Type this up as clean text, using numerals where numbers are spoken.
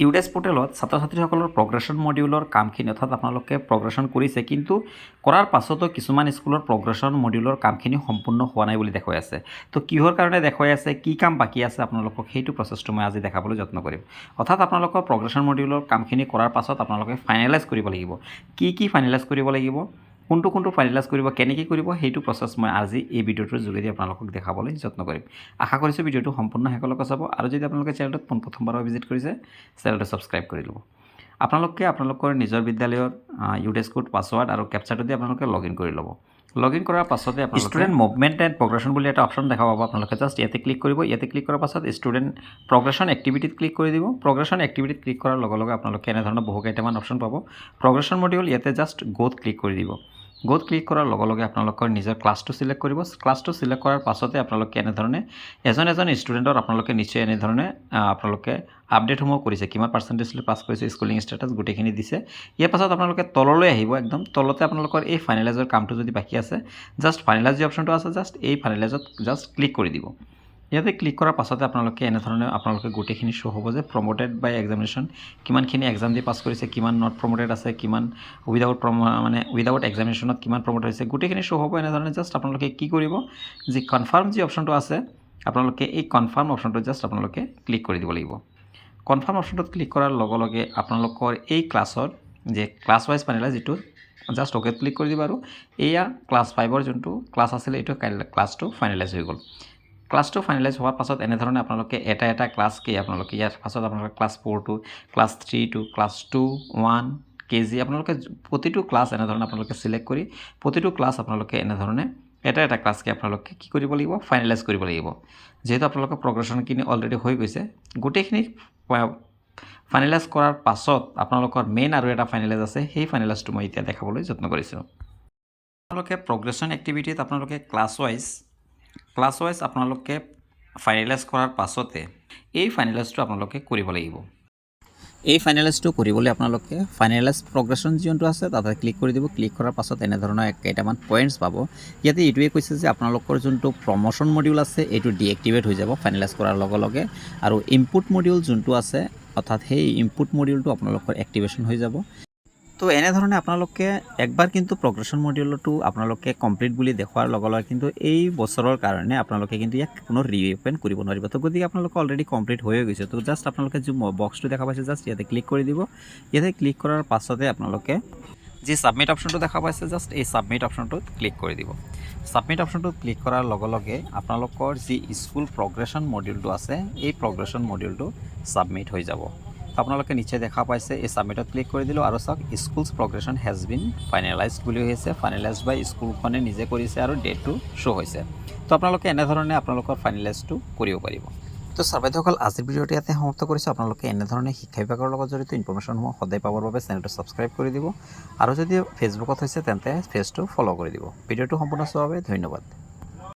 ইউডেছ পোৰ্টেলত ছাত্ৰ ছাত্ৰীসকলৰ প্ৰগ্ৰেশ্যন মডিউলৰ কামখিনি অৰ্থাৎ আপোনালোকে প্ৰগ্ৰেশ্যন কৰিছে কিন্তু কৰাৰ পাছতো কিছুমান স্কুলৰ প্ৰগ্ৰেশ্যন মডিউলৰ কামখিনি সম্পূৰ্ণ হোৱা নাই বুলি দেখুৱাই আছে। তো কিহৰ কাৰণে দেখুৱাই আছে, কি কাম বাকী আছে আপোনালোকক সেইটো প্ৰচেছটো মই আজি দেখাবলৈ যত্ন কৰিম। অৰ্থাৎ আপোনালোকৰ প্ৰগ্ৰেশ্যন মডিউলৰ কামখিনি কৰাৰ পাছত আপোনালোকে ফাইনেলাইজ কৰিব লাগিব। কি ফাইনেলাইজ কৰিব লাগিব, কোনটো ফাইনেলাইজ কৰিব, কেনেকৈ কৰিব, সেইটো প্ৰচেছ মই আজি এই ভিডিঅ'টোৰ যোগেদি আপোনালোকক দেখাবলৈ যত্ন কৰিম। আশা কৰিছোঁ ভিডিঅ'টো সম্পূৰ্ণ শেষলৈকে চাব আৰু যদি আপোনালোকে চেনেলটোত প্ৰথমবাৰ ভিজিট কৰিছে চেনেলটো ছাবস্ক্ৰাইব কৰি ল'ব। আপোনালোকে আপোনালোকৰ নিজৰ বিদ্যালয়ৰ ইউডেছ কোড পাছৱাৰ্ড আৰু কেপচাটো দি আপোনালোকে লগইন কৰি ল'ব। লগইন কৰাৰ পাছতে আপোনালোকে ষ্টুডেণ্ট মুভমেণ্ট এণ্ড প্ৰগ্ৰেশ্যন বুলি এটা অপশ্যন দেখা পাব। আপোনালোকে জাষ্ট ইয়াতে ক্লিক কৰিব। ইয়াতে ক্লিক কৰাৰ পাছত ষ্টুডেণ্ট প্ৰগ্ৰেশ্যন এক্টিভিটিত ক্লিক কৰি দিব। প্ৰগ্ৰেশ্যন এক্টিভিটিত ক্লিক কৰাৰ লগে লগে আপোনালোকে এনেধৰণৰ বহু কেইটামান অপশ্যন পাব। প্ৰগ্ৰেশ্যন মডিউল ইয়াতে জাষ্ট গ'ত ক্লিক কৰি দিব। গ'ত ক্লিক কৰাৰ লগে লগে আপোনালোকৰ নিজৰ ক্লাছটো চিলেক্ট কৰিব। ক্লাছটো চিলেক্ট কৰাৰ পাছতে আপোনালোকে এনেধৰণে এজন ষ্টুডেণ্টৰ আপোনালোকে নিশ্চয় এনেধৰণে আপোনালোকে আপডেটসমূহ কৰিছে, কিমান পাৰ্চেণ্টেজ পাছ কৰিছে, স্কুলিং ষ্টেটাছ গোটেইখিনি দিছে। ইয়াৰ পাছত আপোনালোকে তললৈ আহিব, একদম তলতে আপোনালোকৰ এই ফাইনেলাইজৰ কামটো যদি বাকী আছে জাষ্ট ফাইনেলাইজ যি অপশ্যনটো আছে জাষ্ট এই ফাইনেলাইজত জাষ্ট ক্লিক কৰি দিব। ইয়াতে ক্লিক কৰাৰ পাছতে আপোনালোকে এনেধৰণে আপোনালোকে গোটেইখিনি শ্ব' হ'ব যে প্ৰমোটেড বাই এক্সামিনেশ্যন, কিমানখিনি এক্সাম দি পাছ কৰিছে, কিমান নট প্ৰমোটেড আছে, কিমান উইদাউট এক্সামিনেশ্যনত কিমান প্ৰমোট হৈছে, গোটেইখিনি শ্ব' হ'ব। এনেধৰণে জাষ্ট আপোনালোকে কি কৰিব, যি কনফাৰ্ম যি অপশ্যনটো আছে আপোনালোকে এই কনফাৰ্ম অপশ্যনটো জাষ্ট আপোনালোকে ক্লিক কৰি দিব লাগিব। কনফাৰ্ম অপশ্যনটোত ক্লিক কৰাৰ লগে লগে আপোনালোকৰ এই ক্লাছৰ যে ক্লাছ ৱাইজ ফাইনেলাইজ যিটো জাষ্ট অ'কেত ক্লিক কৰি দিব আৰু এয়া ক্লাছ 5ৰ যোনটো ক্লাছ আছিলে এইটো ক্লাছটো ফাইনেলাইজ হৈ গ'ল। ক্লাছটো ফাইনেলাইজ হোৱাৰ পাছত এনেধৰণে আপোনালোকে এটা ক্লাছকে আপোনালোকে ইয়াৰ পাছত আপোনালোকে ক্লাছ 4 ক্লাছ 3 ক্লাছ 2 1 কেজি আপোনালোকে প্ৰতিটো ক্লাছ এনেধৰণে আপোনালোকে চিলেক্ট কৰি প্ৰতিটো ক্লাছ আপোনালোকে এনেধৰণে এটা ক্লাছকে আপোনালোকে কি কৰিব লাগিব, ফাইনেলাইজ কৰিব লাগিব। যিহেতু আপোনালোকৰ প্ৰগ্ৰেশ্যনখিনি অলৰেডি হৈ গৈছে, গোটেইখিনি ফাইনেলাইজ কৰাৰ পাছত আপোনালোকৰ মেইন আৰু এটা ফাইনেলাইজ আছে, সেই ফাইনেলাইজটো মই এতিয়া দেখাবলৈ যত্ন কৰিছোঁ। আপোনালোকে প্ৰগ্ৰেশ্যন এক্টিভিটিত আপোনালোকে ক্লাছ ৱাইজ আপোনালোকে ফাইনেলাইজ কৰাৰ পাছতে এই ফাইনেলাইজটো আপোনালোকে কৰিব লাগিব। এই ফাইনেলাইজটো কৰিবলৈ আপোনালোকে ফাইনেলাইজ প্ৰগ্ৰেশ্যন যোনটো আছে তাতে ক্লিক কৰি দিব। ক্লিক কৰাৰ পাছত এনেধৰণৰ কেইটামান পইণ্টছ পাব। ইয়াতে এইটোৱে কৈছে যে আপোনালোকৰ যোনটো প্ৰমোশ্যন মডিউল আছে এইটো ডিএক্টিভেট হৈ যাব ফাইনেলাইজ কৰাৰ লগে লগে, আৰু ইনপুট মডিউল যোনটো আছে অৰ্থাৎ সেই ইনপুট মডিউলটো আপোনালোকৰ এক্টিভেশ্যন হৈ যাব। তো এনেধৰণে আপোনালোকে একবাৰ কিন্তু প্ৰগ্ৰেশ্যন মডিউলটো আপোনালোকে কমপ্লিট বুলি দেখুৱাৰ লগে লগে কিন্তু এই বছৰৰ কাৰণে আপোনালোকে কিন্তু ইয়াক পুনৰ ৰিঅপেন কৰিব নোৱাৰিব। তো গতিকে আপোনালোকে অলৰেডি কমপ্লিট হৈয়ে গৈছে। তো জাষ্ট আপোনালোকে যি বক্সটো দেখা পাইছে জাষ্ট ইয়াতে ক্লিক কৰি দিব। ইয়াতে ক্লিক কৰাৰ পাছতে আপোনালোকে যি ছাবমিট অপশ্যনটো দেখা পাইছে জাষ্ট এই ছাবমিট অপশ্যনটোত ক্লিক কৰি দিব। ছাবমিট অপশ্যনটোত ক্লিক কৰাৰ লগে লগে আপোনালোকৰ যি স্কুল প্ৰগ্ৰেশ্যন মডিউলটো আছে এই প্ৰগ্ৰেশ্যন মডিউলটো ছাবমিট হৈ যাব। আপোনালোকে নিশ্চয় দেখা পাইছে এই ছাবমিটত ক্লিক কৰি দিলোঁ আৰু চাওক স্কুলছ প্ৰগ্ৰেশ্যন হেজ বিন ফাইনেলাইজড বুলি হৈছে, ফাইনেলাইজ বাই স্কুলখনে নিজে কৰিছে আৰু ডেটটো শ্ব' হৈছে। তো আপোনালোকে এনেধৰণে আপোনালোকৰ ফাইনেলাইজটো কৰিব পাৰিব। তো ছাত্ৰসকল আজিৰ ভিডিঅ'টো ইয়াতে সমাপ্ত কৰিছোঁ। আপোনালোকে এনেধৰণে শিক্ষা বিভাগৰ লগত জড়িত ইনফৰমেশ্যনসমূহ সদায় পাবৰ বাবে চেনেলটো ছাবস্ক্ৰাইব কৰি দিব আৰু যদি ফেচবুকত হৈছে তেন্তে পেজটো ফ'ল' কৰি দিব। ভিডিঅ'টো সম্পূৰ্ণ চোৱাৰ বাবে ধন্যবাদ।